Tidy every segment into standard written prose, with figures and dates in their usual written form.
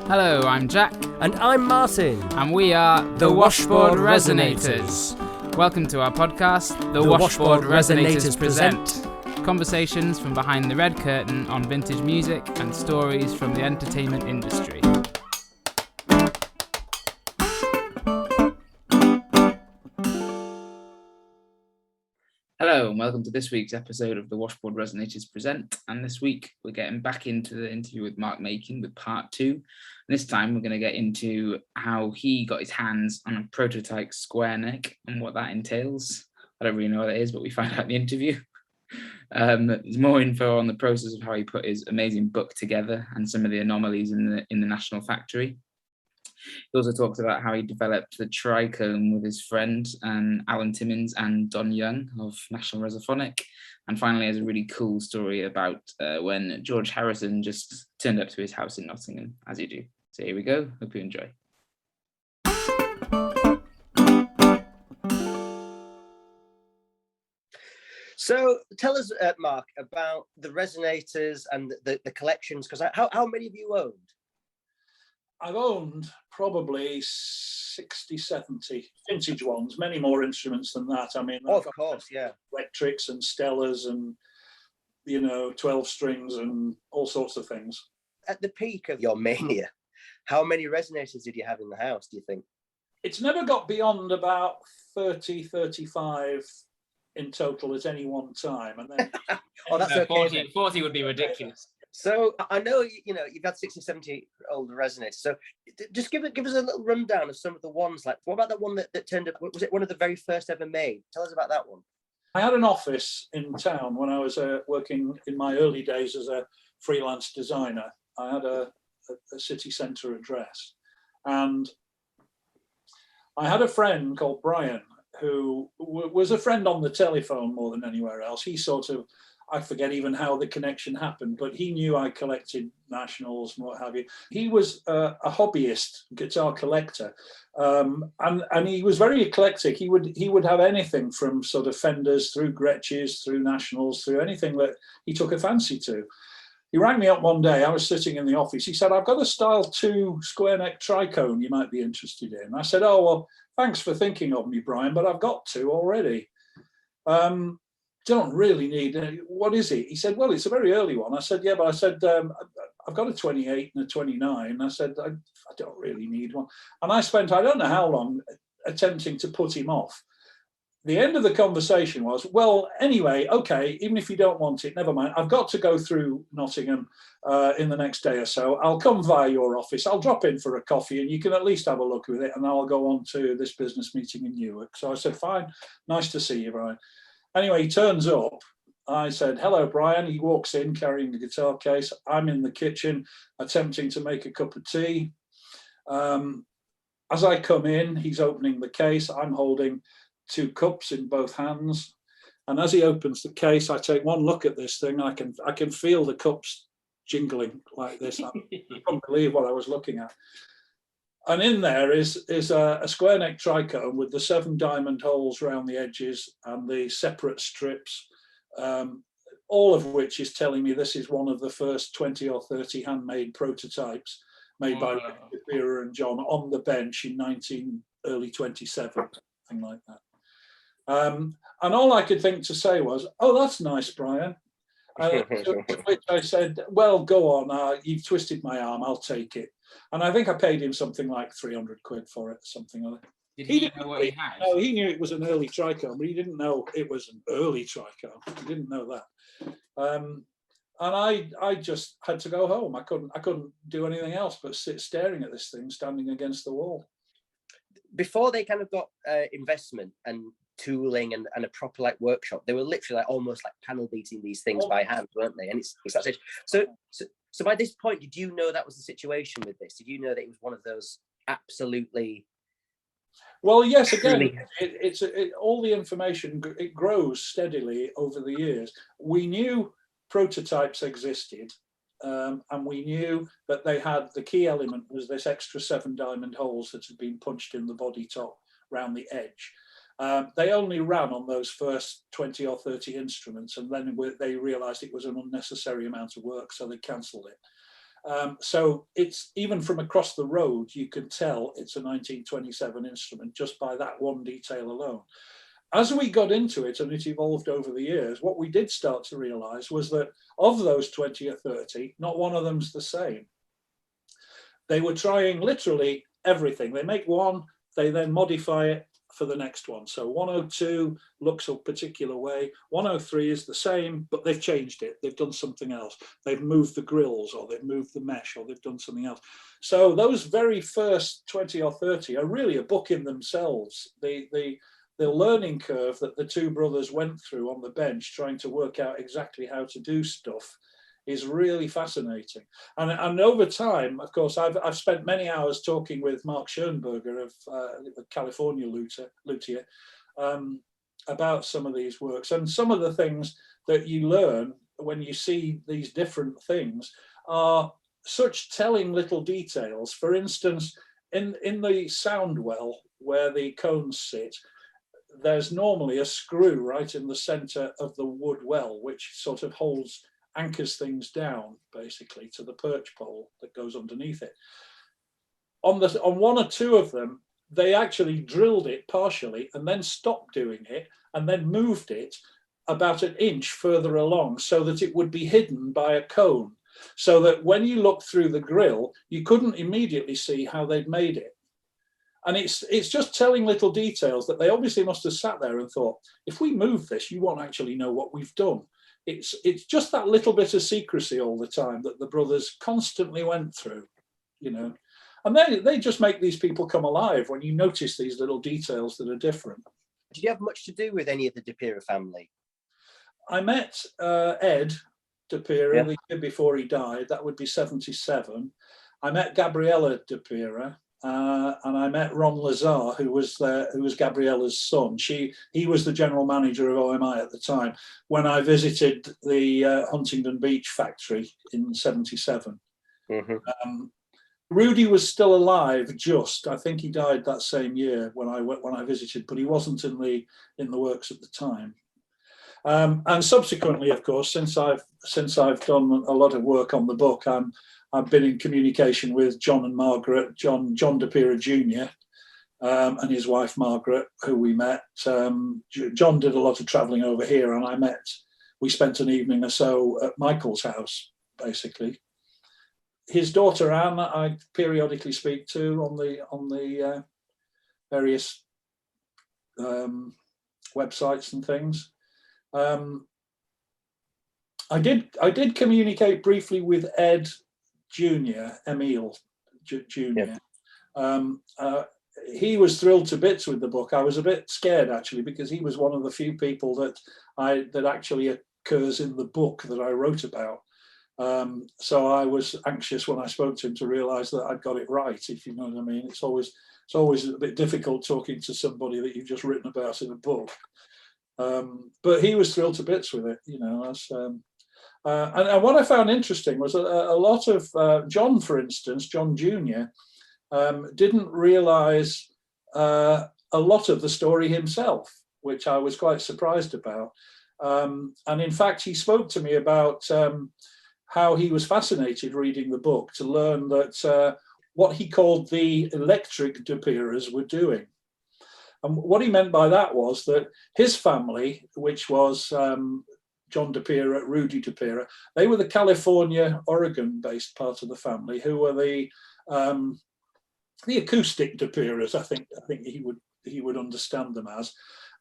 Hello, I'm Jack. And I'm Martin. And we are the Washboard Resonators. Welcome to our podcast, the Washboard Resonators present conversations from behind the red curtain on vintage music and stories from the entertainment industry. Hello and welcome to this week's episode of the Washboard Resonators present. And this week we're getting back into the interview with Makin with part 2. And this time we're going to get into how he got his hands on a prototype square neck and what that entails. I don't really know what that is, but we find out in the interview. There's more info on the process of how he put his amazing book together and some of the anomalies in the National Factory. He also talks about how he developed the trichome with his friend Allan Timmins and Don Young of National Resophonic. And finally, has a really cool story about when George Harrison just turned up to his house in Nottingham, as you do. So here we go. Hope you enjoy. So tell us, Mark, about the Resonators and the collections, because how many have you owned? I've owned probably 60, 70 vintage ones, many more instruments than that. I mean, of course, yeah. Electrics and Stellars and, 12 strings and all sorts of things. At the peak of your mania, how many Resonators did you have in the house, do you think? It's never got beyond about 30, 35 in total at any one time. And then oh, that's okay. 40 would be ridiculous. So I know, you've had 60, 70 old Resonators. So just give us a little rundown of some of the ones. Like, what about that one that turned up? Was it one of the very first ever made? Tell us about that one. I had an office in town when I was working in my early days as a freelance designer. I had a city centre address. And I had a friend called Brian, who was a friend on the telephone more than anywhere else. He sort of, I forget even how the connection happened, but he knew I collected Nationals and what have you. He was a hobbyist guitar collector, and he was very eclectic. He would have anything from sort of Fenders through Gretches, through Nationals, through anything that he took a fancy to. He rang me up one day. I was sitting in the office. He said, "I've got a Style 2 square neck trichome you might be interested in." I said, "Oh, well, thanks for thinking of me, Brian, but I've got 2 already. Don't really need what is it?" He said, "Well, it's a very early one." I said, "Yeah, but I said I've got a 28 and a 29. I said, I don't really need one." And I spent, I don't know how long, attempting to put him off. The end of the conversation was, "Well, anyway, okay, even if you don't want it, never mind. I've got to go through Nottingham in the next day or so. I'll come via your office. I'll drop in for a coffee and you can at least have a look with it, and I'll go on to this business meeting in Newark." So I said, "Fine, nice to see you, Brian." Anyway, he turns up. I said, "Hello, Brian." He walks in carrying the guitar case. I'm in the kitchen attempting to make a cup of tea. As I come in, he's opening the case. I'm holding 2 cups in both hands. And as he opens the case, I take one look at this thing. I can feel the cups jingling like this. I couldn't believe what I was looking at. And in there is a square neck trichome with the 7 diamond holes around the edges and the separate strips, all of which is telling me this is one of the first 20 or 30 handmade prototypes made by Vera and John on the bench in early 27, something like that. And all I could think to say was, "Oh, that's nice, Brian." To which I said, "Well, go on, you've twisted my arm, I'll take it." And I think I paid him something like 300 quid for it, something like that. Did he know what he had? No, he knew it was an early trichome, but he didn't know it was an early trichome. He didn't know that. And I just had to go home. I couldn't do anything else but sit staring at this thing standing against the wall. Before they kind of got investment and tooling and a proper workshop, they were literally almost like panel beating these things by hand, weren't they? And it's that stage. So by this point, did you know that was the situation with this? Did you know that it was one of those absolutely? Well, yes. Again, it's all the information. It grows steadily over the years. We knew prototypes existed, and we knew that they had the key element was this extra 7 diamond holes that had been punched in the body top round the edge. They only ran on those first 20 or 30 instruments, and then they realised it was an unnecessary amount of work, so they cancelled it. So it's even from across the road, you can tell it's a 1927 instrument just by that one detail alone. As we got into it and it evolved over the years, what we did start to realize was that of those 20 or 30, not one of them's the same. They were trying literally everything. They make one, they then modify it for the next one. So 102 looks a particular way. 103 is the same, but they've changed it. They've done something else. They've moved the grills, or they've moved the mesh, or they've done something else. So those very first 20 or 30 are really a book in themselves. The learning curve that the two brothers went through on the bench trying to work out exactly how to do stuff is really fascinating. And over time, of course, I've spent many hours talking with Mark Schoenberger of the California luthier about some of these works. And some of the things that you learn when you see these different things are such telling little details. For instance, in the sound well where the cones sit, there's normally a screw right in the center of the wood well, which sort of anchors things down basically to the perch pole that goes underneath it. On one or two of them, they actually drilled it partially and then stopped doing it and then moved it about an inch further along so that it would be hidden by a cone, so that when you looked through the grill, you couldn't immediately see how they'd made it. And it's just telling little details that they obviously must have sat there and thought, if we move this, you won't actually know what we've done. It's just that little bit of secrecy all the time that the brothers constantly went through, you know. And they just make these people come alive when you notice these little details that are different. Did you have much to do with any of the De Pira family? I met Ed De Pira Yeah. the year before he died. That would be 77. I met Gabriella De Pira. And I met Ron Lazar, who was Gabriella's son. He was the general manager of OMI at the time when I visited the Huntingdon Beach factory in 77. Mm-hmm. Rudy was still alive. I think he died that same year when I visited, but he wasn't in the works at the time. And subsequently, of course, since I've done a lot of work on the book, I've been in communication with John and Margaret, John De Pira Jr. And his wife Margaret, who we met. John did a lot of travelling over here, and we spent an evening or so at Michael's house, basically. His daughter Anne, I periodically speak to on the various websites and things. I did communicate briefly with Ed Jr., Emil Jr. Yeah. He was thrilled to bits with the book. I was a bit scared actually, because he was one of the few people that actually occurs in the book that I wrote about. So I was anxious when I spoke to him to realise that I'd got it right, if you know what I mean. It's always a bit difficult talking to somebody that you've just written about in a book. But he was thrilled to bits with it, you know. And what I found interesting was a lot of John, for instance, John Jr., didn't realise a lot of the story himself, which I was quite surprised about. And in fact, he spoke to me about how he was fascinated reading the book to learn that what he called the electric De Piras were doing. And what he meant by that was that his family, which was John De Pira, Rudy De Pira, they were the California, Oregon-based part of the family, who were the acoustic De Piras. I think he would understand them as.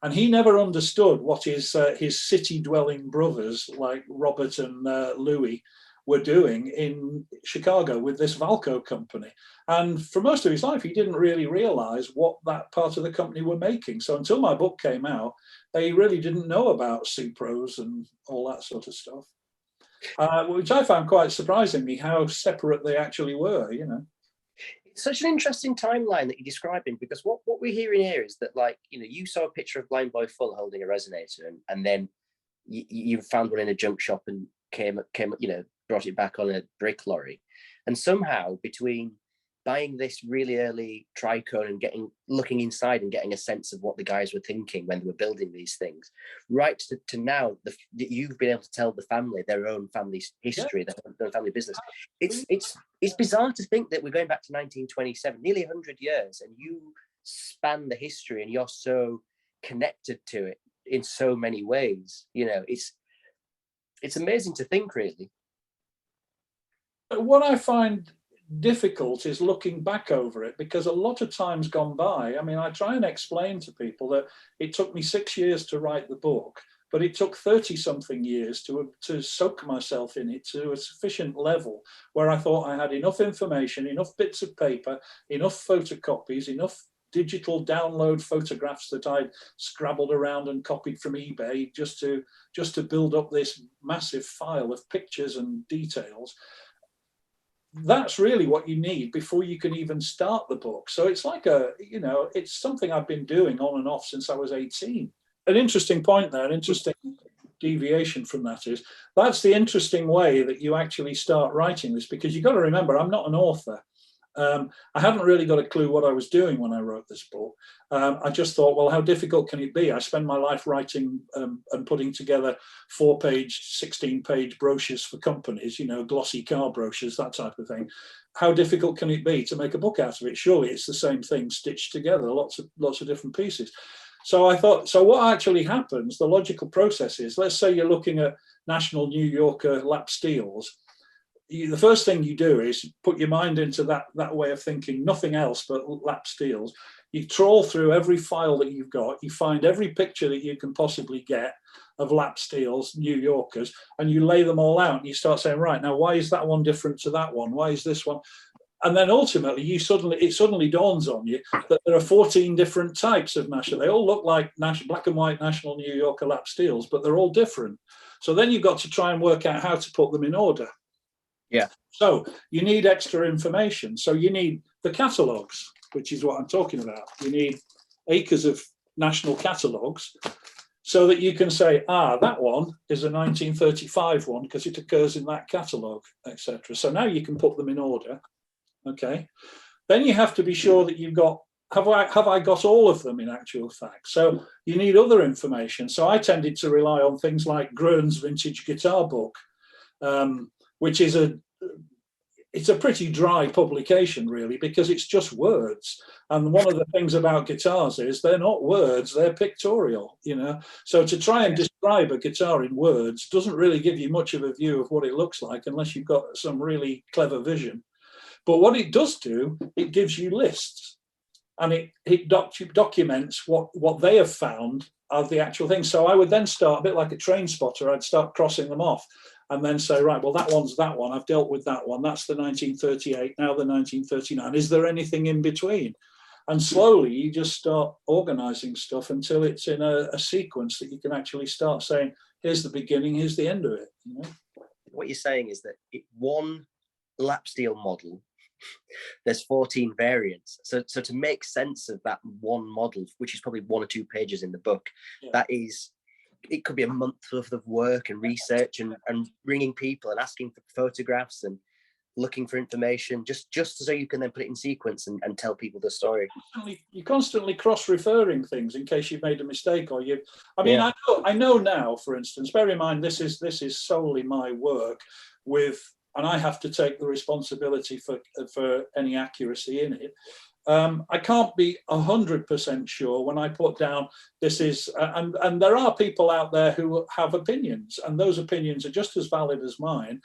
And he never understood what his city-dwelling brothers like Robert and Louis were doing in Chicago with this Valco company. And for most of his life, he didn't really realize what that part of the company were making. So until my book came out, they really didn't know about Supros and all that sort of stuff, which I found quite surprisingly how separate they actually were, you know. It's such an interesting timeline that you're describing, because what we're hearing here is that, like, you know, you saw a picture of Blind Boy Full holding a resonator, and then you found one in a junk shop and came, you know, brought it back on a brick lorry. And somehow between buying this really early tricone and looking inside and getting a sense of what the guys were thinking when they were building these things, right to now, that you've been able to tell the family their own family history, their own family business. It's bizarre to think that we're going back to 1927, nearly 100 years, and you span the history and you're so connected to it in so many ways. You know, it's amazing to think, really. What I find difficult is looking back over it, because a lot of time's gone by. I mean, I try and explain to people that it took me 6 years to write the book, but it took 30-something years to soak myself in it to a sufficient level where I thought I had enough information, enough bits of paper, enough photocopies, enough digital download photographs that I'd scrabbled around and copied from eBay just to build up this massive file of pictures and details. That's really what you need before you can even start the book. So it's like it's something I've been doing on and off since I was 18. An interesting point there, an interesting deviation from that is, that's the interesting way that you actually start writing this, because you've got to remember, I'm not an author. I hadn't really got a clue what I was doing when I wrote this book. I just thought, well, how difficult can it be? I spend my life writing and putting together 4-page, 16-page brochures for companies, glossy car brochures, that type of thing. How difficult can it be to make a book out of it? Surely it's the same thing stitched together, lots of different pieces. So I thought, so what actually happens, the logical process is, let's say you're looking at National New Yorker lap steels. The first thing you do is put your mind into that way of thinking, nothing else but lap steels. You trawl through every file that you've got, you find every picture that you can possibly get of lap steels, New Yorkers, and you lay them all out and you start saying, right, now why is that one different to that one? Why is this one? And then ultimately it suddenly dawns on you that there are 14 different types of national. They all look like black and white National New Yorker lap steels, but they're all different. So then you've got to try and work out how to put them in order. Yeah. So you need extra information. So you need the catalogues, which is what I'm talking about. You need acres of national catalogues so that you can say, that one is a 1935 one because it occurs in that catalogue, etc. So now you can put them in order. Okay. Then you have to be sure that you've got, have I got all of them in actual fact? So you need other information. So I tended to rely on things like Groen's Vintage Guitar Book, which is it's a pretty dry publication, really, because it's just words. And one of the things about guitars is they're not words, they're pictorial, So to try and describe a guitar in words doesn't really give you much of a view of what it looks like unless you've got some really clever vision. But what it does do, it gives you lists, and it documents what they have found of the actual thing. So I would then start, a bit like a train spotter, I'd start crossing them off and then say, right, well, that one's that one. I've dealt with that one. That's the 1938, now the 1939. Is there anything in between? And slowly you just start organizing stuff until it's in a sequence that you can actually start saying, here's the beginning, here's the end of it. What you're saying is that one lap steel model, there's 14 variants. So to make sense of that one model, which is probably 1 or 2 pages in the book, it could be a month worth of work and research and ringing people and asking for photographs and looking for information, just so you can then put it in sequence and tell people the story. You're constantly cross-referring things in case you've made a mistake I know now, for instance, bear in mind this is solely my work and I have to take the responsibility for any accuracy in it. I can't be 100% sure when I put down this is, and there are people out there who have opinions, and those opinions are just as valid as mine.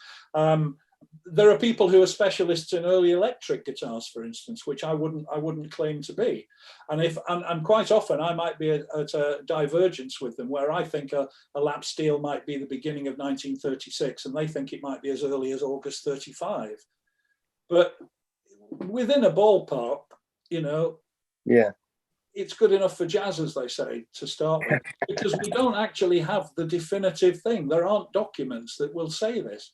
There are people who are specialists in early electric guitars, for instance, which I wouldn't claim to be. And quite often I might be at a divergence with them, where I think a lap steel might be the beginning of 1936, and they think it might be as early as August 35. But within a ballpark, it's good enough for jazz, as they say, to start with, because we don't actually have the definitive thing. There aren't documents that will say this.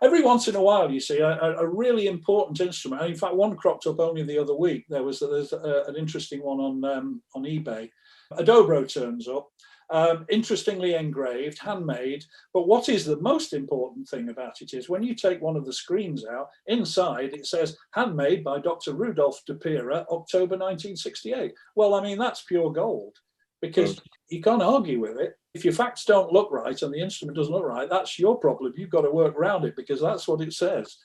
Every once in a while, you see, a really important instrument. In fact, one cropped up only the other week. There's an interesting one on eBay. A dobro turns up, interestingly engraved, handmade. But what is the most important thing about it is when you take one of the screens out, inside it says handmade by Dr. Rudolf de Pera, October 1968. Well, I mean, that's pure gold, because you can't argue with it. If your facts don't look right and the instrument doesn't look right, that's your problem. You've got to work around it, because that's what it says.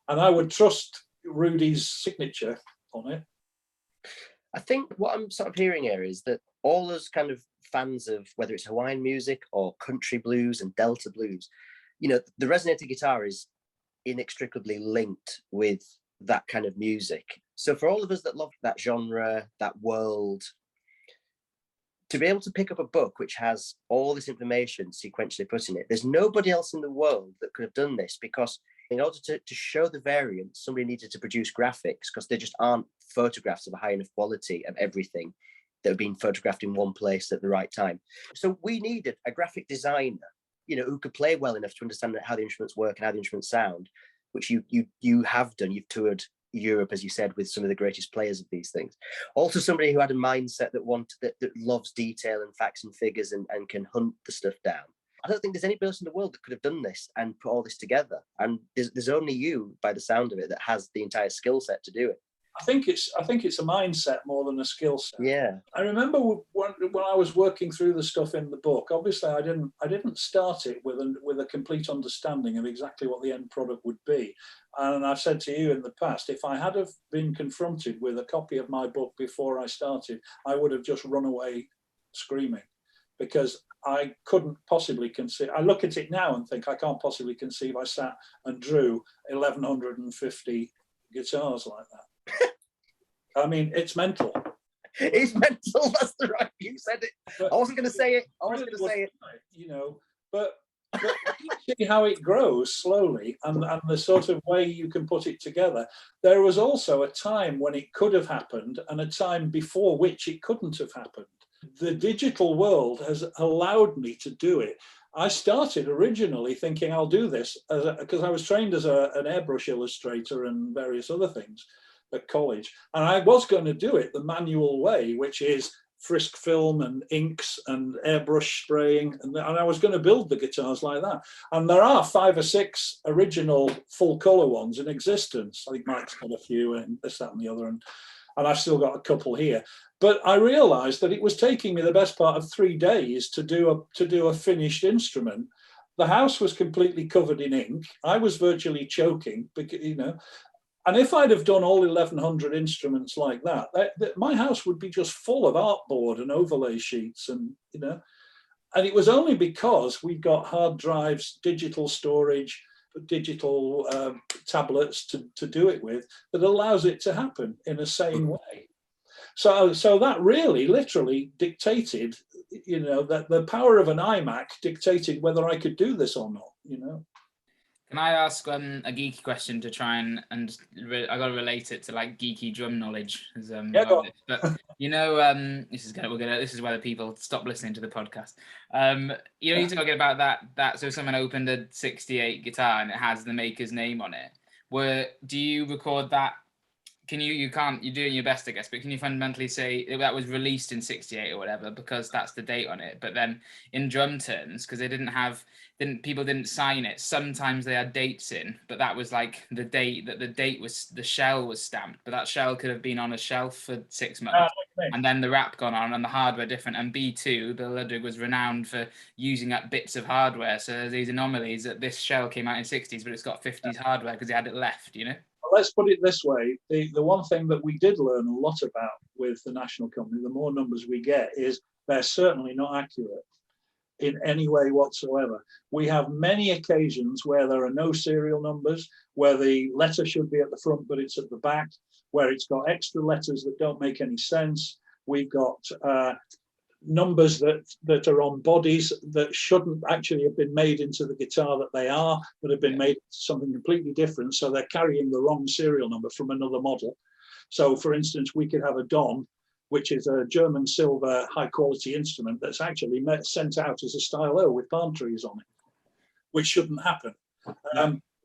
And I would trust Rudy's signature on it. I think what I'm sort of hearing here is that all those kind of fans of whether it's Hawaiian music or country blues and Delta blues, you know, the resonator guitar is inextricably linked with that kind of music. So for all of us that love that genre, that world, to be able to pick up a book which has all this information sequentially put in it, there's nobody else in the world that could have done this, because in order to show the variants, somebody needed to produce graphics, because there just aren't photographs of a high enough quality of everything that have been photographed in one place at the right time. So we needed a graphic designer, you know, who could play well enough to understand how the instruments work and how the instruments sound, which you have done. You've toured Europe, as you said, with some of the greatest players of these things. Also somebody who had a mindset that loves detail and facts and figures and can hunt the stuff down. I don't think there's any person in the world that could have done this and put all this together. And there's only you, by the sound of it, that has the entire skill set to do it. I think it's a mindset more than a skill set. Yeah. I remember when I was working through the stuff in the book. Obviously, I didn't start it with a complete understanding of exactly what the end product would be. And I've said to you in the past, if I had have been confronted with a copy of my book before I started, I would have just run away screaming, because I couldn't possibly conceive. I look at it now and think I can't possibly conceive I sat and drew 1,150 guitars like that. I mean, it's mental. It's mental. That's the right. You said it. I wasn't going to say it. I was going to say it. You know, but you see how it grows slowly, and the sort of way you can put it together. There was also a time when it could have happened, and a time before which it couldn't have happened. The digital world has allowed me to do it. I started originally thinking I'll do this because I was trained as an airbrush illustrator and various other things at college. And I was going to do it the manual way, which is frisk film and inks and airbrush spraying. And I was going to build the guitars like that. And there are 5 or 6 original full color ones in existence. I think Mike's got a few and this, that and the other. And I've still got a couple here. But I realized that it was taking me the best part of 3 days to do a finished instrument. The house was completely covered in ink. I was virtually choking, because, you know, and if I'd have done all 1,100 instruments like that, my house would be just full of artboard and overlay sheets, and, you know, and it was only because we got hard drives, digital storage, digital tablets to do it with, that allows it to happen in a sane way. So that really literally dictated, you know, that the power of an iMac dictated whether I could do this or not, you know. Can I ask a geeky question to try and I got to relate it to like geeky drum knowledge? Yeah, go on. But you know, this is where the people stop listening to the podcast. You know, you're talking about that. So someone opened a '68 guitar and it has the maker's name on it. Do you record that? Can you're doing your best, I guess, but can you fundamentally say that was released in '68 or whatever, because that's the date on it? But then in drum terms, because people didn't sign it, sometimes they had dates in, but that was like the date the shell was stamped, but that shell could have been on a shelf for 6 months. And then the wrap gone on and the hardware different. And B2, Bill Ludwig, was renowned for using up bits of hardware. So there's these anomalies that this shell came out in '60s, but it's got '50s hardware because he had it left, you know? Let's put it this way. The one thing that we did learn a lot about with the National Company, the more numbers we get, is they're certainly not accurate in any way whatsoever. We have many occasions where there are no serial numbers, where the letter should be at the front, but it's at the back, where it's got extra letters that don't make any sense. We've got numbers that are on bodies that shouldn't actually have been made into the guitar that they are, but have been made something completely different. So they're carrying the wrong serial number from another model. So for instance, we could have a Don, which is a German silver high quality instrument that's actually sent out as a style O with palm trees on it, which shouldn't happen.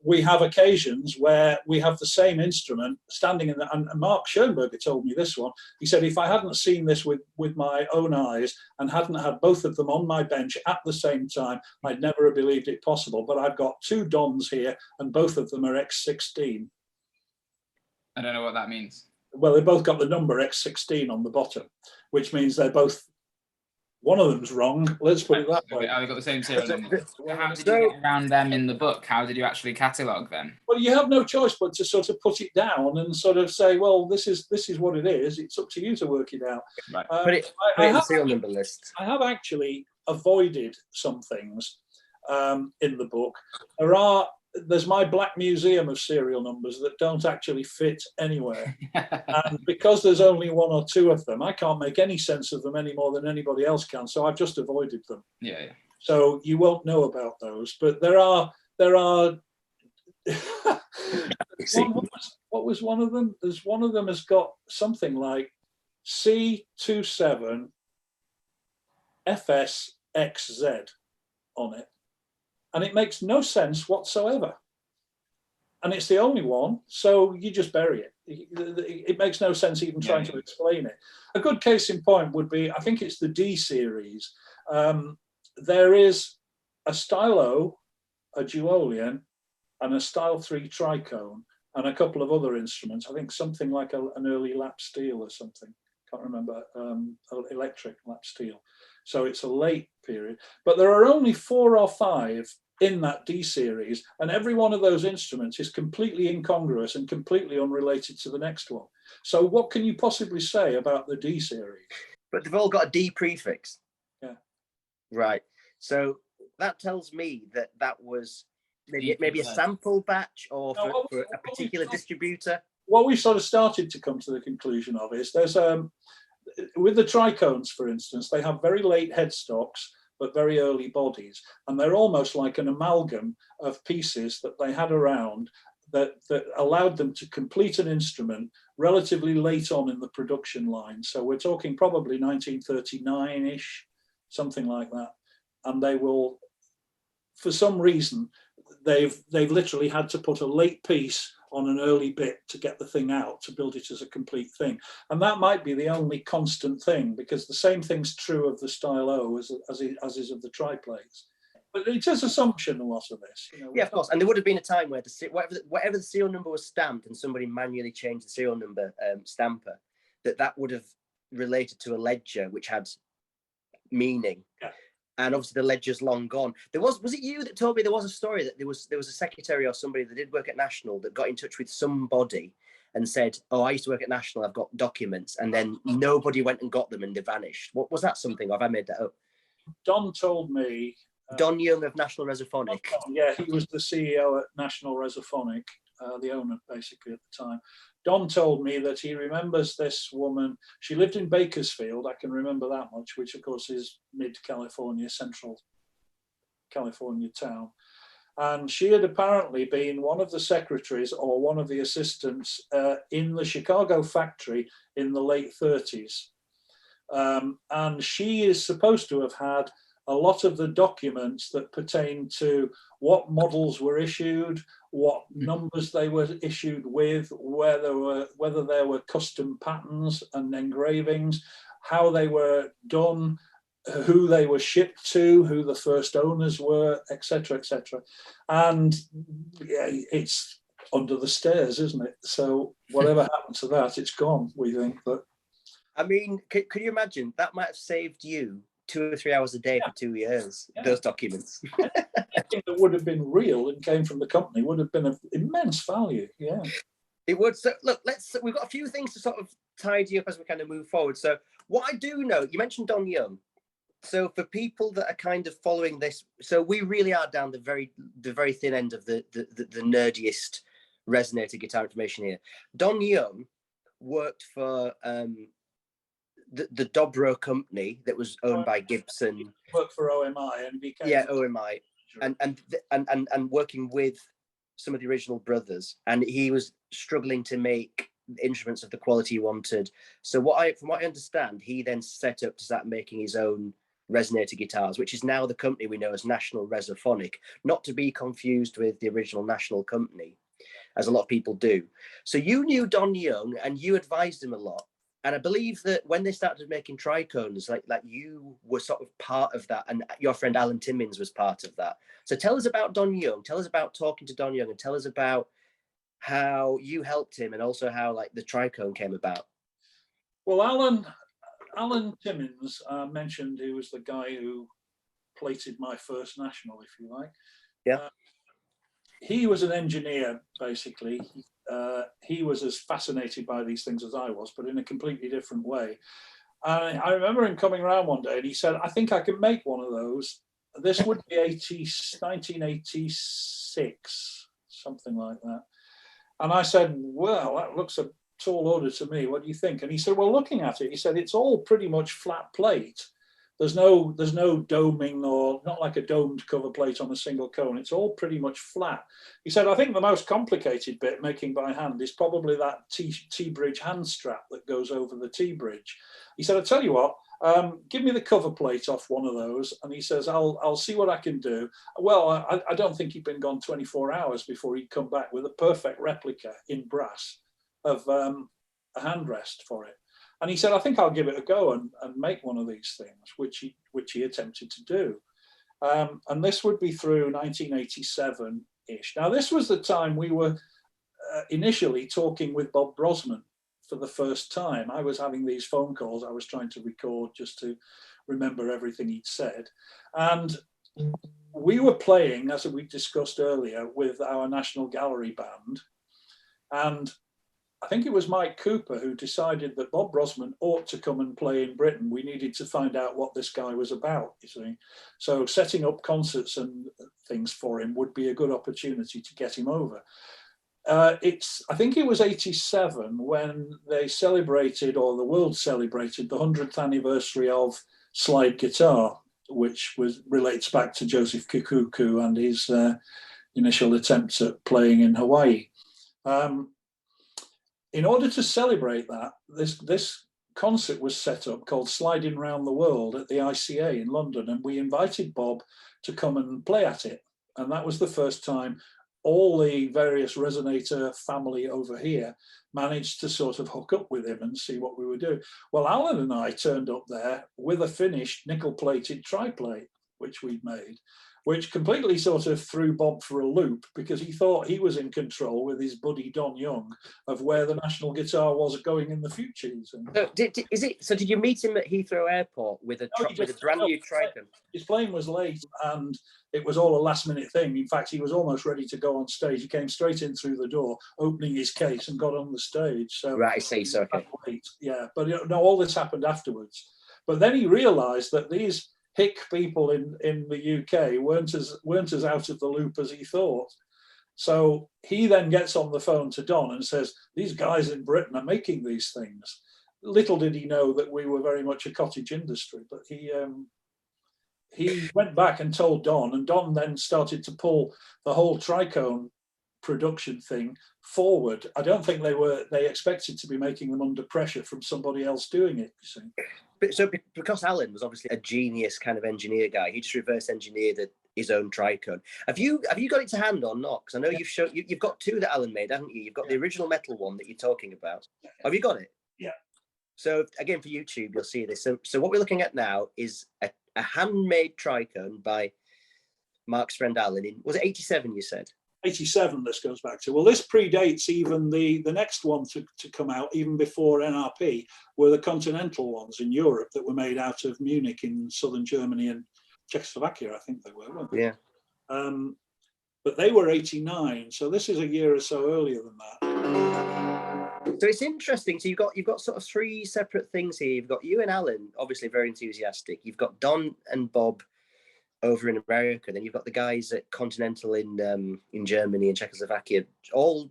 we have occasions where we have the same instrument standing in the, and Mark Schoenberger told me this one. He said, if I hadn't seen this with my own eyes and hadn't had both of them on my bench at the same time, I'd never have believed it possible. But I've got two Dons here and both of them are X16. I don't know what that means. Well, they both got the number X16 on the bottom, which means they're both, one of them's wrong. Let's put it that way. Have they got the same serial number? How did you get around them in the book? How did you actually catalogue them? Well, you have no choice but to sort of put it down and sort of say, well, this is what it is. It's up to you to work it out. Right. Put it in the serial number list. I have actually avoided some things in the book. There's my black museum of serial numbers that don't actually fit anywhere. And because there's only one or two of them, I can't make any sense of them any more than anybody else can. So I've just avoided them. Yeah. So you won't know about those. But there are what was one of them? There's one of them has got something like C27 FSXZ on it. And it makes no sense whatsoever. And it's the only one, so you just bury it. It makes no sense even trying to explain it. A good case in point would be, I think it's the D series. There is a stylo, a duolian, and a style 3 tricone, and a couple of other instruments. I think something like an early lap steel or something. Can't remember, electric lap steel. So it's a late period, but there are only 4 or 5 in that D series, and every one of those instruments is completely incongruous and completely unrelated to the next one. So what can you possibly say about the D series? But they've all got a D prefix. Yeah. Right. So that tells me that was maybe a sample batch or for a particular distributor. What we've sort of started to come to the conclusion of is there's with the tricones, for instance, they have very late headstocks but very early bodies, and they're almost like an amalgam of pieces that they had around that allowed them to complete an instrument relatively late on in the production line. So we're talking probably 1939-ish, something like that. And they will, for some reason, they've literally had to put a late piece on an early bit to get the thing out, to build it as a complete thing. And that might be the only constant thing, because the same thing's true of the Style O as is of the triplates. But it is assumption, a lot of this. Yeah, of course. And there would have been a time where whatever the serial number was stamped and somebody manually changed the serial number stamper, that would have related to a ledger which had meaning. Yeah. And obviously the ledger's long gone. Was it you that told me there was a story that there was a secretary or somebody that did work at National that got in touch with somebody and said, oh, I used to work at National, I've got documents, and then nobody went and got them and they vanished. What was that something, or have I made that up? Don told me. Don Young of National Resophonic. Yeah, he was the CEO at National Resophonic, the owner basically at the time. Don told me that he remembers this woman. She lived in Bakersfield, I can remember that much, which of course is mid-California, central California town. And she had apparently been one of the secretaries or one of the assistants in the Chicago factory in the late 30s. And she is supposed to have had a lot of the documents that pertain to what models were issued, what numbers they were issued with, whether there were custom patterns and engravings, how they were done, who they were shipped to, who the first owners were, etc., etc. And yeah, it's under the stairs, isn't it? So whatever happened to that, it's gone, we think. But I mean, could you imagine that might have saved you 2 or 3 hours a day for 2 years, those documents? Anything that would have been real and came from the company would have been of immense value. Yeah, it would. So look, we've got a few things to sort of tidy up as we kind of move forward. So what I do know, you mentioned Don Young. So for people that are kind of following this, so we really are down the very thin end of the nerdiest resonator guitar information here. Don Young worked for the Dobro company that was owned by Gibson. He worked for OMI and became OMI, and working with some of the original brothers, and he was struggling to make instruments of the quality he wanted. So from what I understand, he then set up to start making his own Resonator guitars, which is now the company we know as National Resophonic, not to be confused with the original National Company, as a lot of people do. So you knew Don Young and you advised him a lot. And I believe that when they started making tricones, like you were sort of part of that, and your friend Allan Timmins was part of that. So tell us about Don Young, tell us about talking to Don Young, and tell us about how you helped him and also how like the tricone came about. Well, Allan Timmins mentioned he was the guy who plated my first National, if you like. Yeah. He was an engineer, basically. He was as fascinated by these things as I was, but in a completely different way. I remember him coming around one day and he said, I think I can make one of those. This would be 1986, something like that. And I said, well, that looks a tall order to me. What do you think? And he said, well, looking at it, he said, it's all pretty much flat plate. There's no doming, or not like a domed cover plate on a single cone. It's all pretty much flat. He said, I think the most complicated bit making by hand is probably that T-bridge hand strap that goes over the T-bridge. He said, I tell you what, give me the cover plate off one of those. And he says, I'll see what I can do. Well, I don't think he'd been gone 24 hours before he'd come back with a perfect replica in brass of a handrest for it. And he said, I think I'll give it a go and make one of these things, which he attempted to do. And this would be through 1987-ish. Now, this was the time we were initially talking with Bob Brosman for the first time. I was having these phone calls I was trying to record just to remember everything he'd said. And we were playing, as we discussed earlier, with our National Gallery band. And I think it was Mike Cooper who decided that Bob Brosman ought to come and play in Britain. We needed to find out what this guy was about, you see. So setting up concerts and things for him would be a good opportunity to get him over. I think it was 87 when they celebrated, or the world celebrated, the 100th anniversary of slide guitar, which relates back to Joseph Kikuku and his initial attempts at playing in Hawaii. In order to celebrate that, this concert was set up called Sliding Round the World at the ICA in London, and we invited Bob to come and play at it. And that was the first time all the various Resonator family over here managed to sort of hook up with him and see what we were doing. Well, Allan and I turned up there with a finished nickel-plated triplate, which we'd made, which completely sort of threw Bob for a loop, because he thought he was in control with his buddy Don Young of where the National guitar was going in the future. So did you meet him at Heathrow Airport with a brand new tricone? His plane was late and it was all a last minute thing. In fact, he was almost ready to go on stage. He came straight in through the door, opening his case, and got on the stage. So right, I see. So okay. Yeah, but no, all this happened afterwards. But then he realised that these hick people in the UK weren't as out of the loop as he thought. So he then gets on the phone to Don and says, these guys in Britain are making these things. Little did he know that we were very much a cottage industry, but he went back and told Don, and Don then started to pull the whole tricone production thing forward. I don't think they expected to be making them under pressure from somebody else doing it, you see. But so because Allan was obviously a genius kind of engineer guy, he just reverse engineered his own tricone. Have you got it to hand or not? Because I know you've got two that Allan made, haven't you? You've got the original metal one that you're talking about. Have you got it? Yeah. So again, for YouTube, you'll see this. So what we're looking at now is a handmade tricone by Mark's friend Allan in, was it 87 you said? 87 this goes back to. Well, this predates even the next one to come out, even before NRP, were the Continental ones in Europe that were made out of Munich in southern Germany and Czechoslovakia, I think they were, weren't they? Yeah. But they were 89, so this is a year or so earlier than that. So it's interesting. So you've got sort of three separate things here. You've got you and Allan, obviously very enthusiastic. You've got Don and Bob over in America. Then you've got the guys at Continental in Germany and Czechoslovakia, all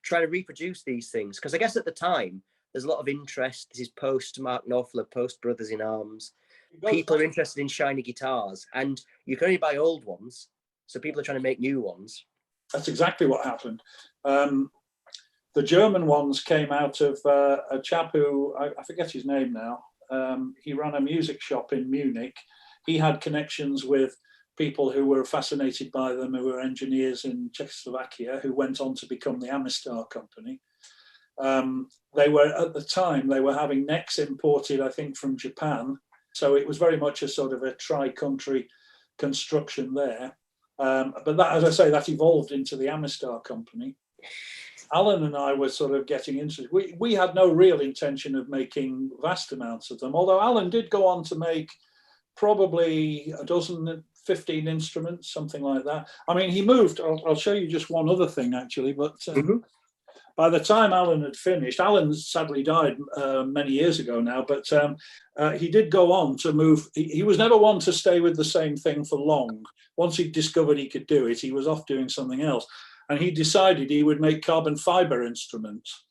trying to reproduce these things. Because I guess at the time, there's a lot of interest. This is post Mark Knopfler, post Brothers in Arms. People are interested in shiny guitars, and you can only buy old ones. So people are trying to make new ones. That's exactly what happened. The German ones came out of a chap who, I forget his name now. He ran a music shop in Munich. he had connections with people who were fascinated by them, who were engineers in Czechoslovakia, who went on to become the Amistar company. They were, at the time, they were having necks imported, I think, from Japan. So it was very much a sort of a tri-country construction there. But that, as I say, that evolved into the Amistar company. Allan and I were sort of getting into it. We had no real intention of making vast amounts of them, although Allan did go on to make probably a dozen, 15 instruments, something like that. I mean, he moved, I'll show you just one other thing actually, but by the time Allan had finished, Allan sadly died many years ago now, but he did go on to move. He was never one to stay with the same thing for long. Once he discovered he could do it, he was off doing something else. And he decided he would make carbon fiber instruments.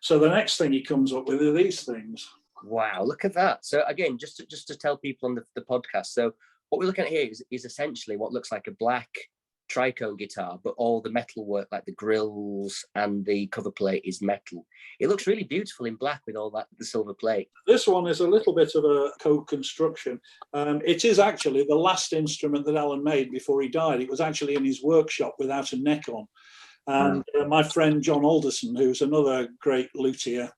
So the next thing he comes up with are these things. Wow, look at that. So again, just to tell people on the podcast, so what we're looking at here is essentially what looks like a black tricone guitar, but all the metal work, like the grills and the cover plate, is metal. It looks really beautiful in black with all that, the silver plate. This one is a little bit of a co-construction. It is actually the last instrument that Allan made before he died. It was actually in his workshop without a neck on. And my friend John Alderson, who's another great luthier,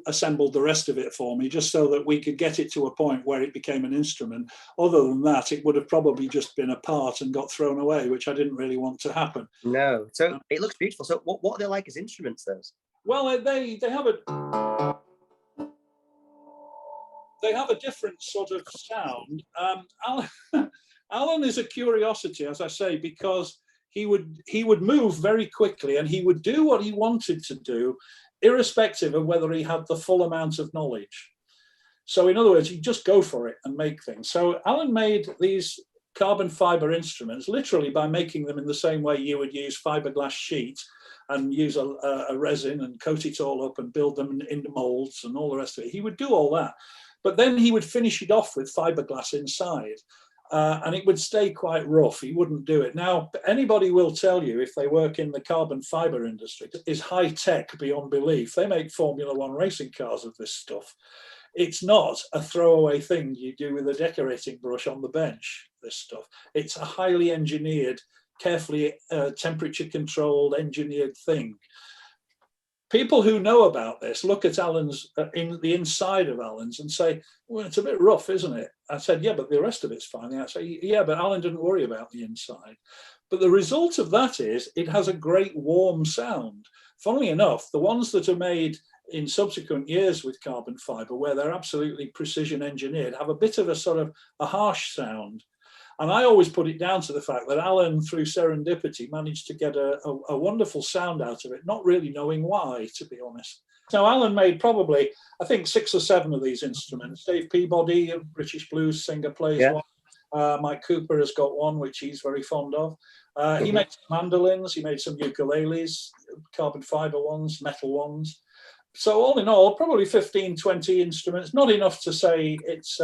assembled the rest of it for me, just so that we could get it to a point where it became an instrument. Other than that, it would have probably just been a part and got thrown away, which I didn't really want to happen. No, so it looks beautiful. So what are they like as instruments, those? Well, they have a different sort of sound. Allan is a curiosity, as I say, because he would move very quickly and he would do what he wanted to do, irrespective of whether he had the full amount of knowledge. So in other words, he'd just go for it and make things. So Allan made these carbon fiber instruments literally by making them in the same way you would use fiberglass sheet and use a resin and coat it all up and build them into molds and all the rest of it. He would do all that, but then he would finish it off with fiberglass inside. And it would stay quite rough. He wouldn't do it. Now, anybody will tell you, if they work in the carbon fiber industry, is high tech beyond belief. They make Formula One racing cars of this stuff. It's not a throwaway thing you do with a decorating brush on the bench, this stuff. It's a highly engineered, carefully temperature controlled, engineered thing. People who know about this look at Allan's, in the inside of Allan's, and say, well, it's a bit rough, isn't it? I said, yeah, but the rest of it's fine. I say, yeah, but Allan didn't worry about the inside. But the result of that is it has a great warm sound. Funnily enough, the ones that are made in subsequent years with carbon fiber, where they're absolutely precision engineered, have a bit of a sort of a harsh sound. And I always put it down to the fact that Allan, through serendipity, managed to get a wonderful sound out of it, not really knowing why, to be honest. Now, Allan made probably, I think, 6 or 7 of these instruments. Dave Peabody, a British blues singer, plays one. Mike Cooper has got one, which he's very fond of. He made some mandolins, he made some ukuleles, carbon fiber ones, metal ones. So all in all, probably 15, 20 instruments, not enough to say it's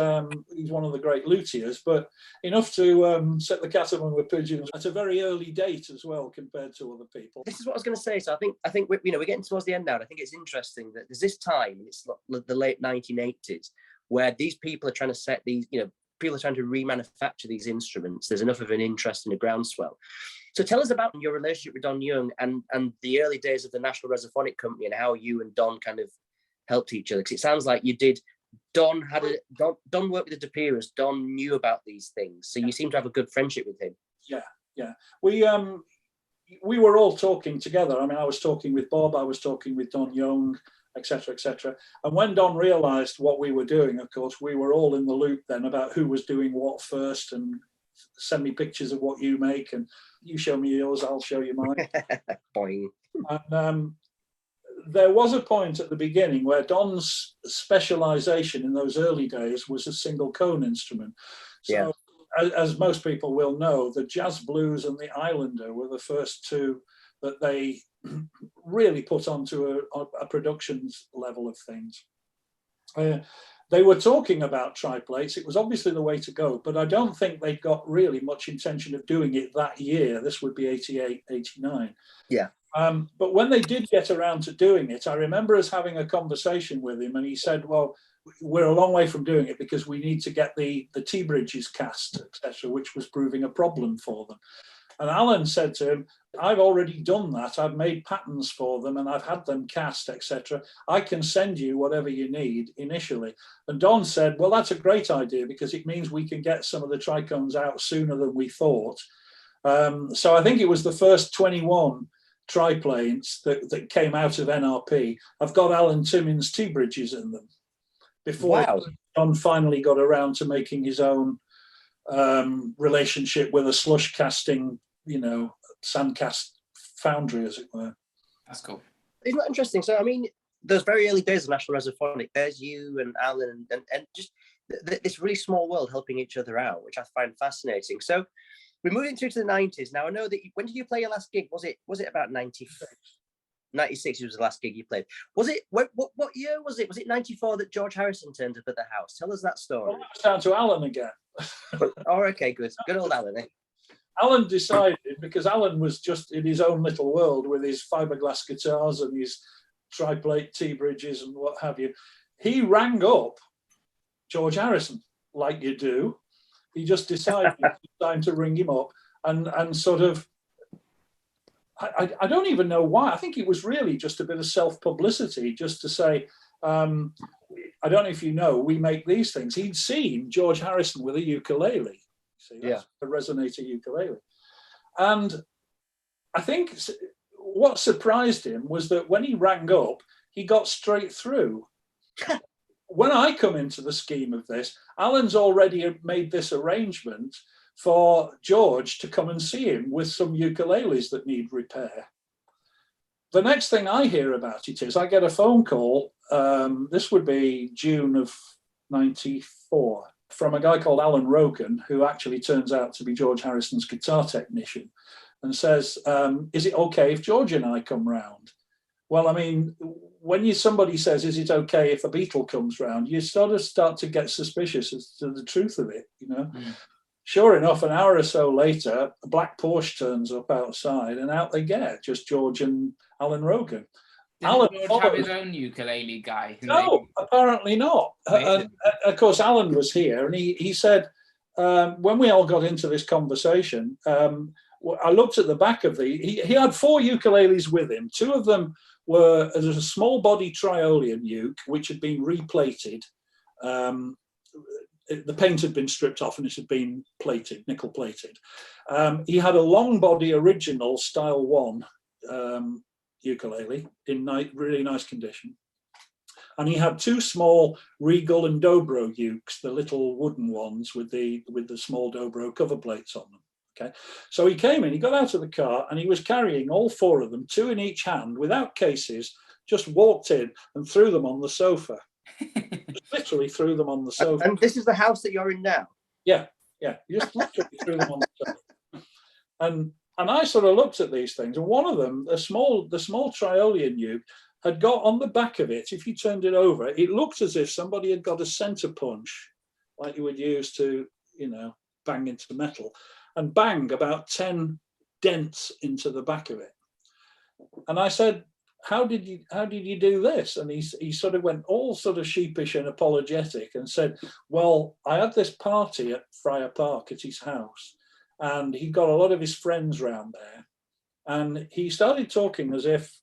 he's one of the great luthiers, but enough to set the cat among the pigeons at a very early date as well, compared to other people. This is what I was going to say. So I think we're getting towards the end now. And I think it's interesting that there's this time, it's the late 1980s, where these people are trying to set these, people are trying to remanufacture these instruments. There's enough of an interest in a groundswell. So tell us about your relationship with Don Young and the early days of the National Resophonic Company and how you and Don kind of helped each other. Because it sounds like you did. Don worked with the De Peras. Don knew about these things, so you seem to have a good friendship with him. Yeah. We were all talking together. I mean, I was talking with Bob. I was talking with Don Young, etc., etc. And when Don realised what we were doing, of course, we were all in the loop then about who was doing what first, and send me pictures of what you make, and you show me yours, I'll show you mine. Boing. And there was a point at the beginning where Don's specialisation in those early days was a single cone instrument. So, as most people will know, the Jazz Blues and the Islander were the first two that they really put onto a production level of things. They were talking about triplates. It was obviously the way to go, but I don't think they'd got really much intention of doing it that year. This would be 88, 89. Yeah. But when they did get around to doing it, I remember us having a conversation with him, and he said, well, we're a long way from doing it because we need to get the T-bridges cast, etc., which was proving a problem for them. And Allan said to him, I've already done that. I've made patterns for them and I've had them cast, etc. I can send you whatever you need initially. And Don said, well, that's a great idea because it means we can get some of the trichomes out sooner than we thought. So I think it was the first 21 triplanes that came out of NRP. I've got Allan Timmins T-bridges in them before Don finally got around to making his own relationship with a slush casting, sandcast foundry, as it were. That's cool. Isn't that interesting? So, I mean, those very early days of National Resophonic, there's you and Allan and just this really small world helping each other out, which I find fascinating. So we're moving through to the 90s. Now, I know that when did you play your last gig? Was it about 96? 96 was the last gig you played. Was it, what year was it? Was it 94 that George Harrison turned up at the house? Tell us that story. Well, it's down to Allan again. Oh, okay, good. Good old Allan, eh? Allan decided, because Allan was just in his own little world with his fiberglass guitars and his triplate T-bridges and what have you. He rang up George Harrison, like you do. He just decided it was time to ring him up and sort of, I don't even know why. I think it was really just a bit of self-publicity, just to say, I don't know if you know, we make these things. He'd seen George Harrison with a ukulele. See, that's a Resonator ukulele. And I think what surprised him was that when he rang up, he got straight through. When I come into the scheme of this, Allan's already made this arrangement for George to come and see him with some ukuleles that need repair. The next thing I hear about it is I get a phone call, this would be June of 94, from a guy called Allan Rogan, who actually turns out to be George Harrison's guitar technician, and says, is it okay if George and I come round? Well, I mean, when somebody says, is it okay if a Beatle comes round, you sort of start to get suspicious as to the truth of it, Sure enough, an hour or so later, a black Porsche turns up outside and out they get, just George and Allan Rogan. Didn't George have his own ukulele guy? No, apparently not. And of course, Allan was here and he said, when we all got into this conversation, I looked at the back of he had 4 ukuleles with him. 2 of them were as a small body Triolean uke, which had been replated. The paint had been stripped off and it had been plated, nickel plated. He had a long body original style 1 ukulele in really nice condition. And he had 2 small Regal and Dobro ukes, the little wooden ones with the small Dobro cover plates on them. Okay, so he came in, he got out of the car and he was carrying all 4 of them, 2 in each hand, without cases, just walked in and threw them on the sofa. Just literally threw them on the sofa. And this is the house that you're in now? Yeah, he just literally threw them on the sofa. And I sort of looked at these things, and one of them, the small Triolean uke, had got on the back of it, if you turned it over, it looked as if somebody had got a center punch, like you would use to, bang into metal, and bang about 10 dents into the back of it. And I said, how did you do this? And he sort of went all sort of sheepish and apologetic and said, well, I had this party at Friar Park at his house, and he got a lot of his friends round there. And he started talking as if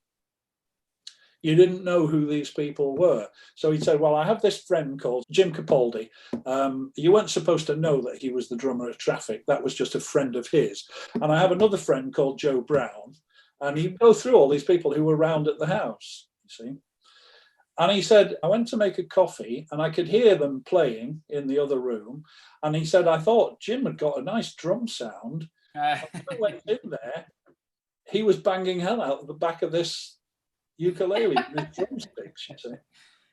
you didn't know who these people were. So he said, well, I have this friend called Jim Capaldi. You weren't supposed to know that he was the drummer of Traffic. That was just a friend of his. And I have another friend called Joe Brown. And he'd go through all these people who were around at the house, you see. And he said, I went to make a coffee and I could hear them playing in the other room. And he said, I thought Jim had got a nice drum sound. When I went in there, he was banging hell out of the back of this ukulele with drumsticks, you see.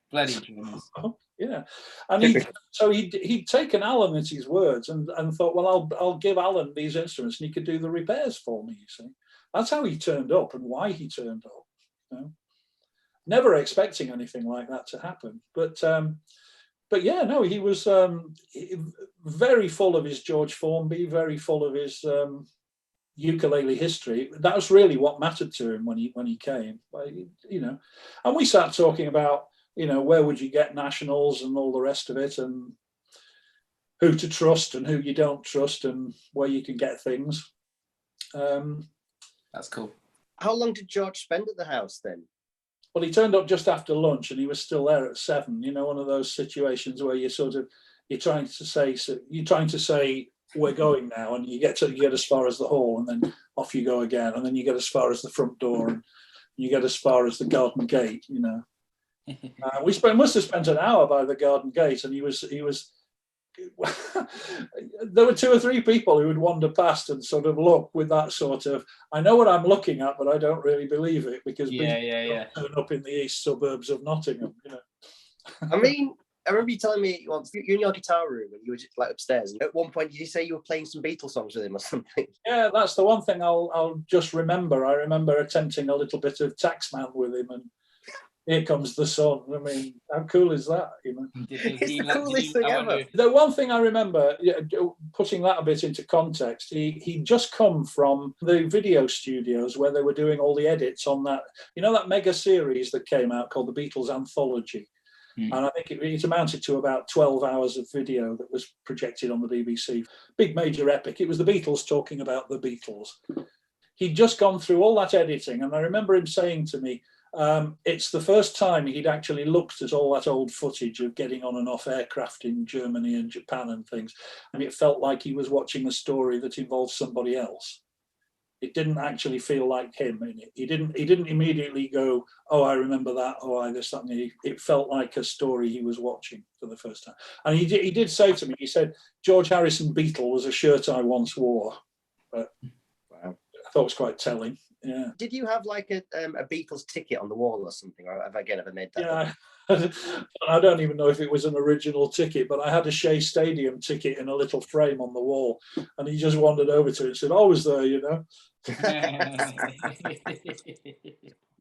Bloody drums. Yeah. And he'd taken Allan at his words and thought, well, I'll give Allan these instruments and he could do the repairs for me, you see. That's how he turned up and why he turned up. Never expecting anything like that to happen. But yeah, no, he was very full of his George Formby, very full of his ukulele history. That was really what mattered to him when he came. And we sat talking about you know, where would you get nationals and all the rest of it, and who to trust and who you don't trust, and where you can get things. That's cool. How long did George spend at the house then? Well, he turned up just after lunch, and he was still there at 7. You know, one of those situations where you're trying to say we're going now, and you get as far as the hall, and then off you go again, and then you get as far as the front door, and you get as far as the garden gate. You know, we must have spent an hour by the garden gate, and he was. There were 2 or 3 people who would wander past and sort of look with that sort of, I know what I'm looking at, but I don't really believe it, because yeah. turn up in the east suburbs of Nottingham, you know. I mean, I remember you telling me once you're in your guitar room and you were just like upstairs, and at one point did you say you were playing some Beatles songs with him or something? Yeah, that's the one thing I'll just remember. I remember attempting a little bit of Taxman with him, and Here Comes the Sun. I mean, how cool is that? You know, It's the coolest thing ever. The one thing I remember, putting that a bit into context, he'd just come from the video studios where they were doing all the edits on that, you know, that mega series that came out called The Beatles Anthology. And I think it amounted to about 12 hours of video that was projected on the BBC. Big major epic. It was the Beatles talking about the Beatles. He'd just gone through all that editing, and I remember him saying to me, it's the first time he'd actually looked at all that old footage of getting on and off aircraft in Germany and Japan and things, and it felt like he was watching a story that involved somebody else. It didn't actually feel like him in it. He didn't immediately go, oh, I remember that, oh, I this, that, and it felt like a story he was watching for the first time. And he did say to me, he said, George Harrison Beatle was a shirt I once wore. But wow. I thought it was quite telling. Yeah. Did you have like a Beatles ticket on the wall or something, or have I ever made that? Yeah, I don't even know if it was an original ticket, but I had a Shea Stadium ticket in a little frame on the wall, and he just wandered over to it and said, I was there, you know.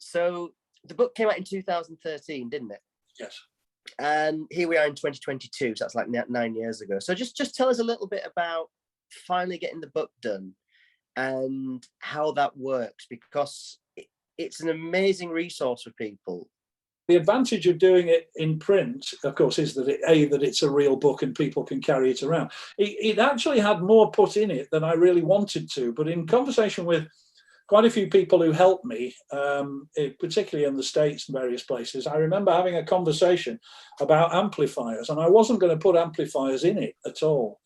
So the book came out in 2013, didn't it? Yes. And here we are in 2022, so that's like 9 years ago. So just tell us a little bit about finally getting the book done and how that works, because it's an amazing resource for people. The advantage of doing it in print, of course, is that that it's a real book and people can carry it around. It actually had more put in it than I really wanted to, but in conversation with quite a few people who helped me, particularly in the States and various places, I remember having a conversation about amplifiers, and I wasn't going to put amplifiers in it at all,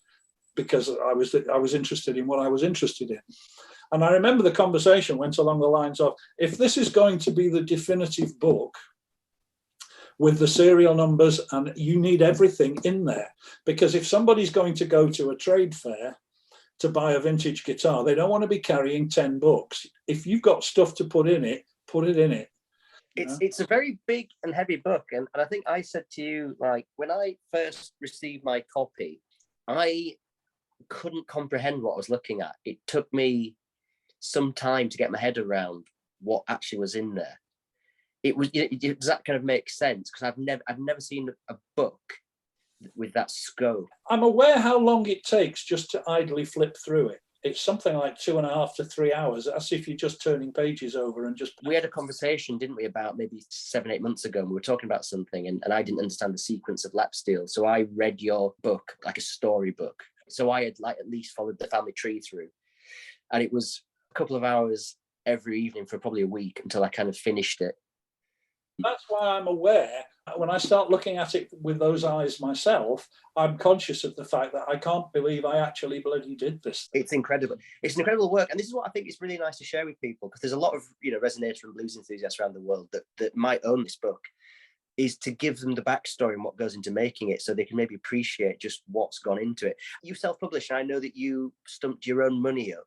because I was interested in what I was interested in. And I remember the conversation went along the lines of, if this is going to be the definitive book with the serial numbers, and you need everything in there, because if somebody's going to go to a trade fair to buy a vintage guitar, they don't want to be carrying 10 books. If you've got stuff to put it in it. It's a very big and heavy book. And I think I said to you, like, when I first received my copy, I couldn't comprehend what I was looking at. It took me some time to get my head around what actually was in there. Does that kind of make sense? Because I've never seen a book with that scope. I'm aware how long it takes just to idly flip through it. It's something like 2.5 to 3 hours. That's if you're just turning pages over and just... We had a conversation, didn't we, about maybe 7-8 months ago, and we were talking about something, and I didn't understand the sequence of lap steel. So I read your book like a storybook. So I had like at least followed the family tree through. And it was a couple of hours every evening for probably a week until I kind of finished it. That's why I'm aware, when I start looking at it with those eyes myself, I'm conscious of the fact that I can't believe I actually bloody did this. It's incredible. It's an incredible work. And this is what I think is really nice to share with people, because there's a lot of, Resonator and blues enthusiasts around the world that might own this book, is to give them the backstory and what goes into making it, so they can maybe appreciate just what's gone into it. You self-published, and I know that you stumped your own money up.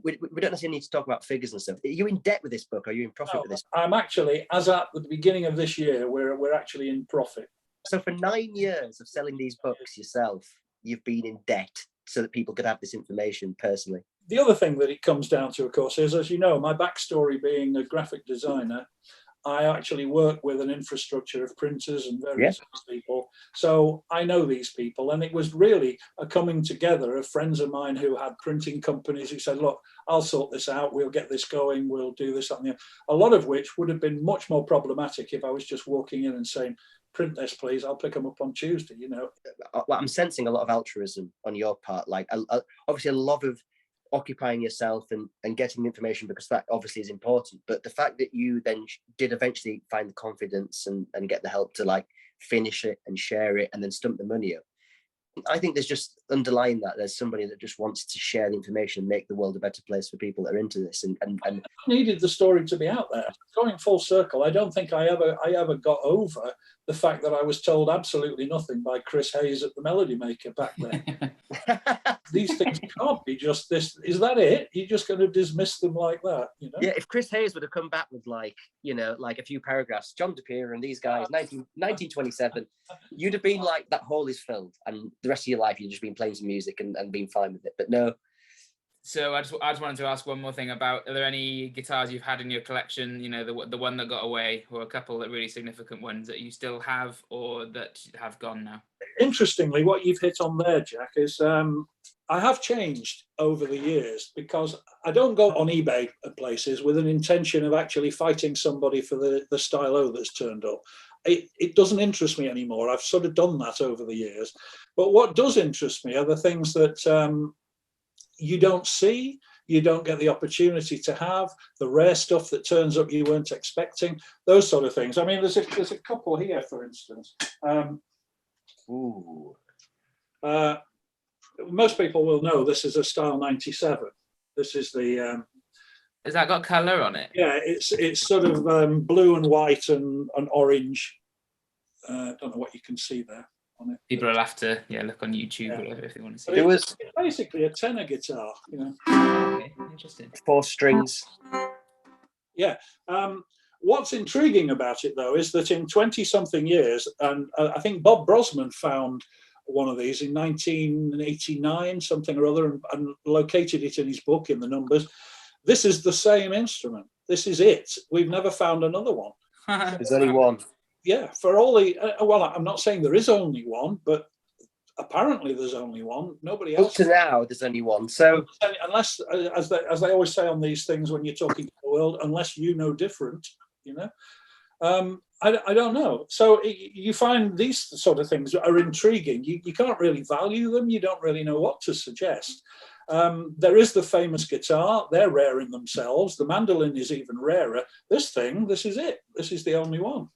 We don't necessarily need to talk about figures and stuff. Are you in debt with this book? Are you in profit with this? I'm actually, as at the beginning of this year, we're actually in profit. So for 9 years of selling these books yourself, you've been in debt so that people could have this information personally. The other thing that it comes down to, of course, is, as you know, my backstory being a graphic designer, I actually work with an infrastructure of printers and various people. So I know these people. And it was really a coming together of friends of mine who had printing companies who said, look, I'll sort this out. We'll get this going. We'll do this, something. A lot of which would have been much more problematic if I was just walking in and saying, print this, please. I'll pick them up on Tuesday, you know. Well, I'm sensing a lot of altruism on your part. Like, obviously a lot of occupying yourself and getting information, because that obviously is important, but the fact that you then did eventually find the confidence and get the help to like finish it and share it and then stump the money up, I think there's just underlying that there's somebody that just wants to share the information and make the world a better place for people that are into this and I needed the story to be out there. Going full circle, I don't think I ever got over the fact that I was told absolutely nothing by Chris Hayes at the Melody Maker back then. These things can't be just this. Is that it? You're just going to dismiss them like that, you know? Yeah, if Chris Hayes would have come back with like, you know, like a few paragraphs, John DePere and these guys, 1927, you'd have been like, that hole is filled, and the rest of your life you'd just been playing some music and been fine with it. But no. So I just wanted to ask one more thing about, are there any guitars you've had in your collection, you know, the one that got away, or a couple that really significant ones that you still have or that have gone now? Interestingly, what you've hit on there, Jack, is I have changed over the years, because I don't go on eBay at places with an intention of actually fighting somebody for the stylo that's turned up. It doesn't interest me anymore. I've sort of done that over the years. But what does interest me are the things that you don't see, you don't get the opportunity to have, the rare stuff that turns up you weren't expecting, those sort of things. I mean, there's a couple here, for instance. Most people will know this is a Style 97. This is the... Has that got colour on it? Yeah, it's sort of blue and white and orange. I don't know what you can see there on it. People will have to look on YouTube or whatever if they want to see it. It's basically a tenor guitar, you know. Okay, interesting. 4 strings. Yeah. What's intriguing about it, though, is that in 20-something years, and I think Bob Brosman found one of these in 1989, something or other, and located it in his book in the numbers. This is the same instrument. This is it. We've never found another one. There's only one. Yeah, for all the... well, I'm not saying there is only one, but apparently there's only one. Nobody else... Up to now, there's only one. So... Unless, as they always say on these things when you're talking to the world, unless you know different, you know? I don't know. So you find these sort of things are intriguing. You can't really value them. You don't really know what to suggest. There is the famous guitar. They're rare in themselves. The mandolin is even rarer. This is it. This is the only one.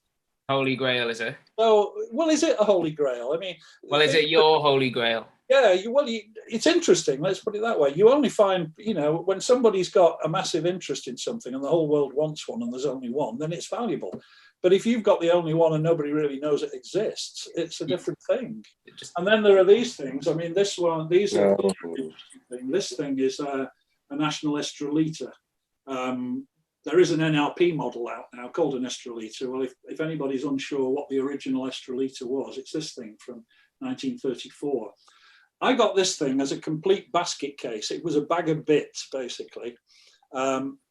Holy Grail, is it? So, well, is it a Holy Grail? I mean... Well, is it your Holy Grail? Yeah, it's interesting. Let's put it that way. You only find, you know, when somebody's got a massive interest in something and the whole world wants one and there's only one, then it's valuable. But if you've got the only one and nobody really knows it exists, it's a different thing. And then there are these things. I mean, this one, this thing is a National Resophonic. There is an NRP model out now called an Estrolita. Well, if anybody's unsure what the original Estrolita was, it's this thing from 1934. I got this thing as a complete basket case. It was a bag of bits, basically.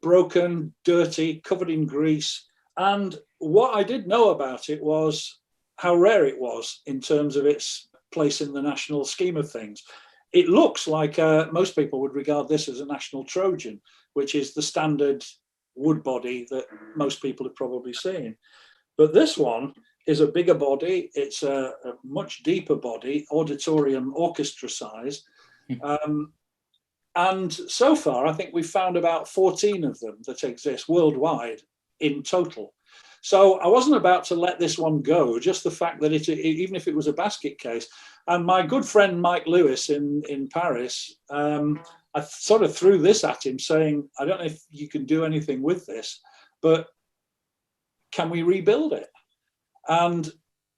Broken, dirty, covered in grease. And what I did know about it was how rare it was in terms of its place in the national scheme of things. It looks like most people would regard this as a National Trojan, which is the standard wood body that most people have probably seen. But this one is a bigger body. It's a much deeper body, auditorium orchestra size. And so far, I think we've found about 14 of them that exist worldwide in total. So I wasn't about to let this one go, just the fact that even if it was a basket case. And my good friend Mike Lewis in Paris, I sort of threw this at him saying, I don't know if you can do anything with this, but can we rebuild it? And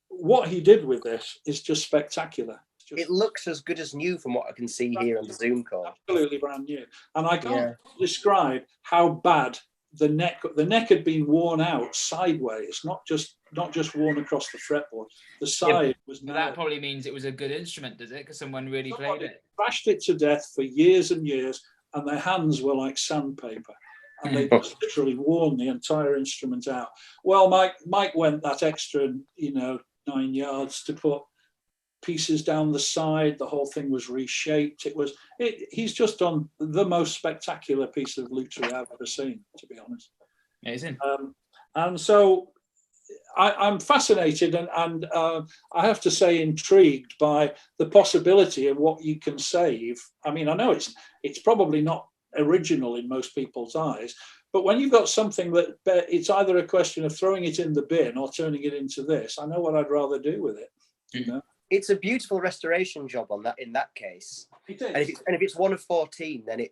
what he did with this is just spectacular. It looks as good as new from what I can see here on the Zoom call. Absolutely brand new. And I can't describe how bad the neck had been worn out sideways, not just worn across the fretboard. The side was. That probably means it was a good instrument, does it? Because someone really played it. Crashed it to death for years and years, and their hands were like sandpaper. and they just literally worn the entire instrument out. Well, Mike went that extra, 9 yards to put pieces down the side. The whole thing was reshaped. He's just done the most spectacular piece of luterie I've ever seen, to be honest. Amazing. And so I'm fascinated and I have to say intrigued by the possibility of what you can save. I mean, I know it's probably not original in most people's eyes, but when you've got something that it's either a question of throwing it in the bin or turning it into this, I know what I'd rather do with it. It's a beautiful restoration job on that. In that case, It is. And if it's 1 of 14, then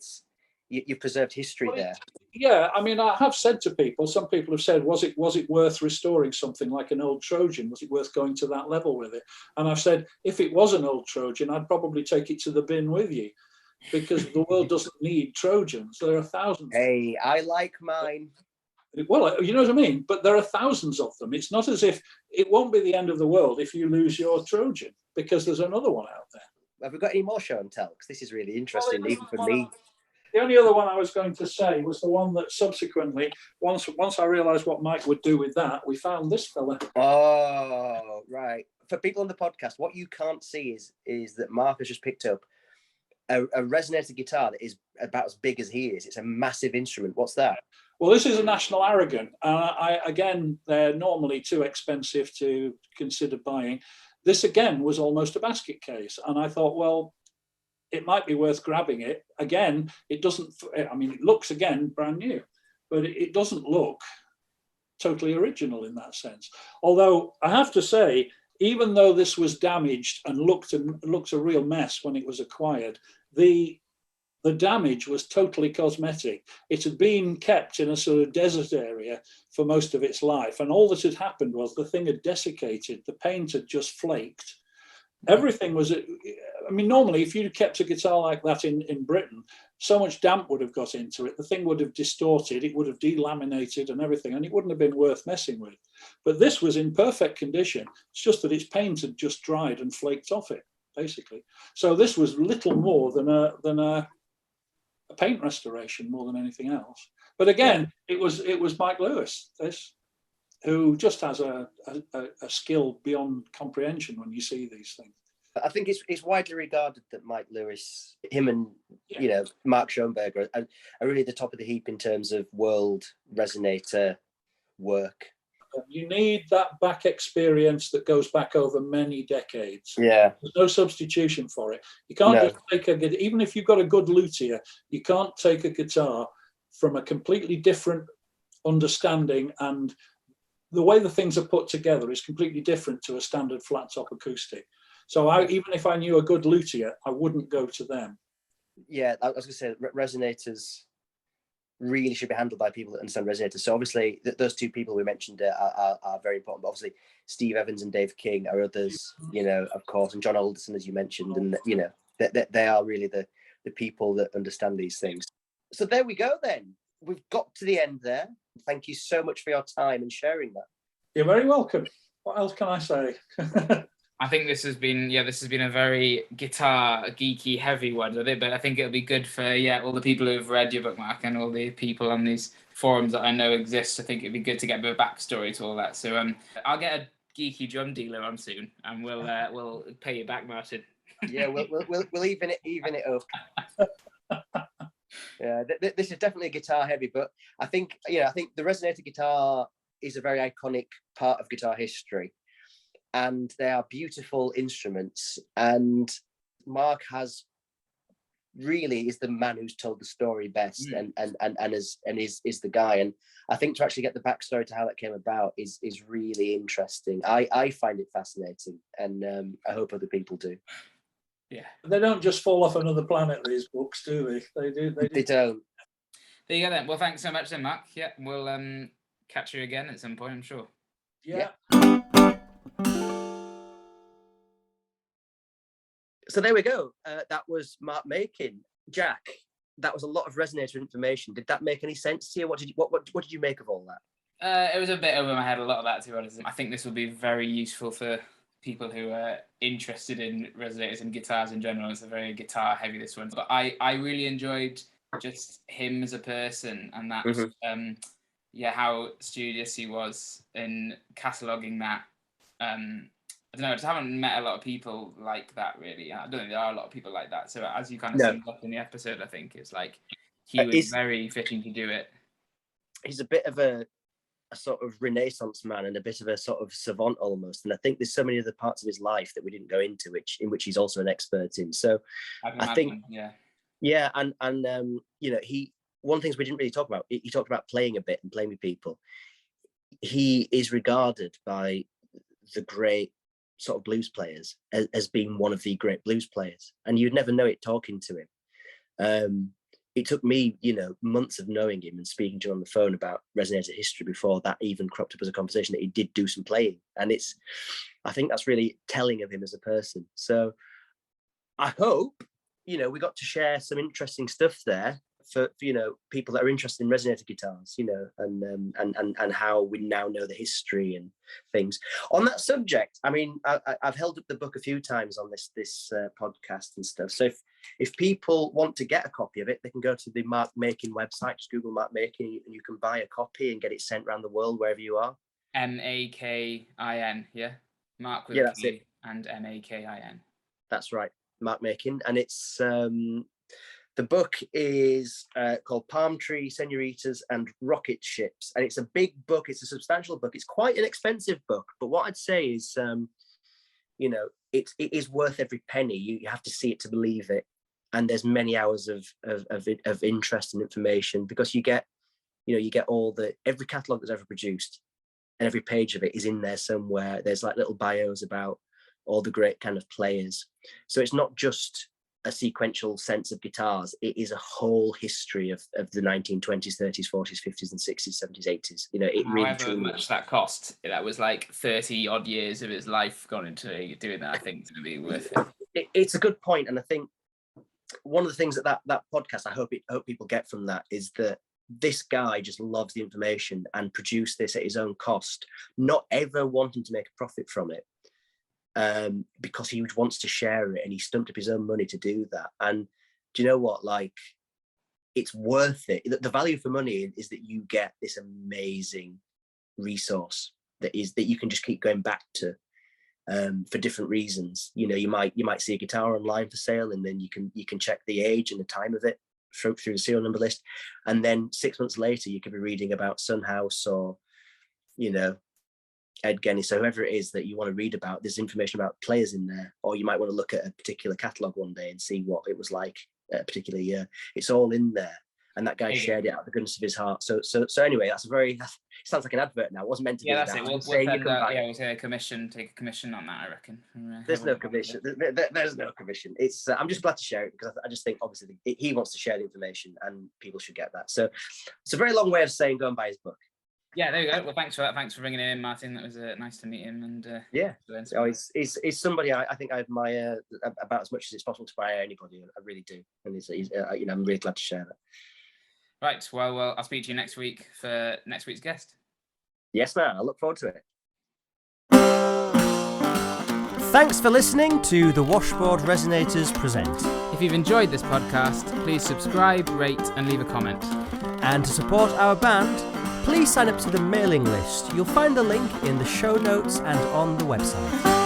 you've preserved history there. Yeah, I mean, I have said to people, some people have said, was it worth restoring something like an old Trojan? Was it worth going to that level with it? And I've said, if it was an old Trojan, I'd probably take it to the bin with you, because the world doesn't need Trojans. There are thousands. Hey, I like mine. Well, you know what I mean? But there are thousands of them. It's not as if it won't be the end of the world if you lose your Trojan, because there's another one out there. Have we got any more show and tell? Because this is really interesting, even for me. The only other one I was going to say was the one that subsequently, once I realised what Mike would do with that, we found this fella. Oh, right. For people on the podcast, what you can't see is that Mark has just picked up a resonator guitar that is about as big as he is. It's a massive instrument. What's that? Well, this is a National Aragon. Again, they're normally too expensive to consider buying. This, again, was almost a basket case. And I thought, well, it might be worth grabbing it. Again, it doesn't, I mean, it looks, again, brand new, but it doesn't look totally original in that sense. Although I have to say, even though this was damaged and looked a real mess when it was acquired, the damage was totally cosmetic. It had been kept in a sort of desert area for most of its life. And all that had happened was the thing had desiccated. The paint had just flaked. Everything was, I mean, normally if you'd kept a guitar like that in Britain, so much damp would have got into it. The thing would have distorted, it would have delaminated and everything, and it wouldn't have been worth messing with. But this was in perfect condition. It's just that its paint had just dried and flaked off it, basically. So this was little more than a paint restoration more than anything else. But again, it was Mike Lewis, who just has a skill beyond comprehension when you see these things. I think it's widely regarded that Mike Lewis, him and Mark Schoenberger are really the top of the heap in terms of world resonator work. You need that back experience that goes back over many decades. Yeah. There's no substitution for it. You can't just take even if you've got a good luthier, you can't take a guitar from a completely different understanding, and the way the things are put together is completely different to a standard flat top acoustic. So even if I knew a good luthier, I wouldn't go to them. Yeah, I was going to say resonators really should be handled by people that understand resonators. So obviously those two people we mentioned are very important, but obviously Steve Evans and Dave King are others, of course, and John Alderson, as you mentioned, and they are really the people that understand these things. So there we go then. We've got to the end there. Thank you so much for your time and sharing that. You're very welcome. What else can I say? I think this has been a very guitar geeky heavy one with it, but I think it'll be good for all the people who've read your book, Mark, and all the people on these forums that I know exist. I think it'd be good to get a bit of backstory to all that. So I'll get a geeky drum dealer on soon, and we'll pay you back, Martin. Yeah, we'll even it up. Yeah, this is definitely guitar heavy, but I think the resonator guitar is a very iconic part of guitar history, and they are beautiful instruments. And Mark is the man who's told the story best, and is the guy. And I think to actually get the backstory to how that came about is really interesting. I find it fascinating, and I hope other people do. Yeah, they don't just fall off another planet, these books, do they? They do. They don't. There you go then. Well, thanks so much then, Mark. Yeah, we'll catch you again at some point, I'm sure. Yeah. So there we go. That was Mark Makin. Jack, that was a lot of resonator information. Did that make any sense to you? What did you make of all that? It was a bit over my head, a lot of that, to be honest. I think this will be very useful for people who are interested in resonators and guitars in general. It's a very guitar heavy, this one. But I really enjoyed just him as a person, and that how studious he was in cataloguing that. I don't know, I just haven't met a lot of people like that, really. I don't think there are a lot of people like that. So as you kind of summed up in the episode, I think it's like he was very fitting to do it. He's a bit of a sort of Renaissance man and a bit of a sort of savant almost. And I think there's so many other parts of his life that we didn't go into, in which he's also an expert in. So I think, and you know, one of the things we didn't really talk about, he talked about playing a bit and playing with people. He is regarded by the great sort of blues players as being one of the great blues players, and you'd never know it talking to him. It took me, you know, months of knowing him and speaking to him on the phone about Resonator history before that even cropped up as a conversation that he did do some playing. And I think that's really telling of him as a person. So I hope, you know, we got to share some interesting stuff there for you know, people that are interested in Resonator guitars, you know, and how we now know the history and things. On that subject, I mean, I've held up the book a few times on this podcast and stuff. So if people want to get a copy of it, they can go to the Mark Makin website, just Google Mark Makin, and you can buy a copy and get it sent around the world wherever you are. Makin, yeah? Mark with a K and Makin. That's right, Mark Makin. And it's... the book is called Palm Tree, Senoritas and Rocket Ships. And it's a big book. It's a substantial book. It's quite an expensive book. But what I'd say is, you know, it is worth every penny. You have to see it to believe it. And there's many hours of interest and information, because you get every catalogue that's ever produced, and every page of it is in there somewhere. There's like little bios about all the great kind of players. So it's not just a sequential sense of guitars. It is a whole history of the 1920s, 30s, 40s, 50s and 60s, 70s, 80s. You know, it really however much that cost, that was like 30 odd years of his life gone into doing that. I think it's going to be worth it. It's a good point. And I think one of the things that podcast, I hope people get from that, is that this guy just loves the information and produced this at his own cost, not ever wanting to make a profit from it. Because he wants to share it, and he stumped up his own money to do that. And do you know what? Like, it's worth it. The value for money is that you get this amazing resource that you can just keep going back to for different reasons. You know, you might see a guitar online for sale, and then you can check the age and the time of it through the serial number list, and then 6 months later you could be reading about Son House or, you know, Ed Guinness, so whoever it is that you want to read about. There's information about players in there, or you might want to look at a particular catalogue one day and see what it was like at a particular year. It's all in there, and that guy shared it out of the goodness of his heart. So anyway, it sounds like an advert now. It wasn't meant to be. Yeah, that's that. it. We'll take a commission on that, I reckon. There's no commission. There's no commission. It's I'm just glad to share it, because I just think obviously he wants to share the information, and people should get that. So it's a very long way of saying go and buy his book. Yeah, there you go. Well, thanks for that. Thanks for bringing him in, Martin. That was nice to meet him. And he's somebody I think I admire about as much as it's possible to admire anybody. I really do, and he's you know, I'm really glad to share that. Right. Well, I'll speak to you next week for next week's guest. Yes, man. I look forward to it. Thanks for listening to the Washboard Resonators present. If you've enjoyed this podcast, please subscribe, rate, and leave a comment. And to support our band, please sign up to the mailing list. You'll find the link in the show notes and on the website.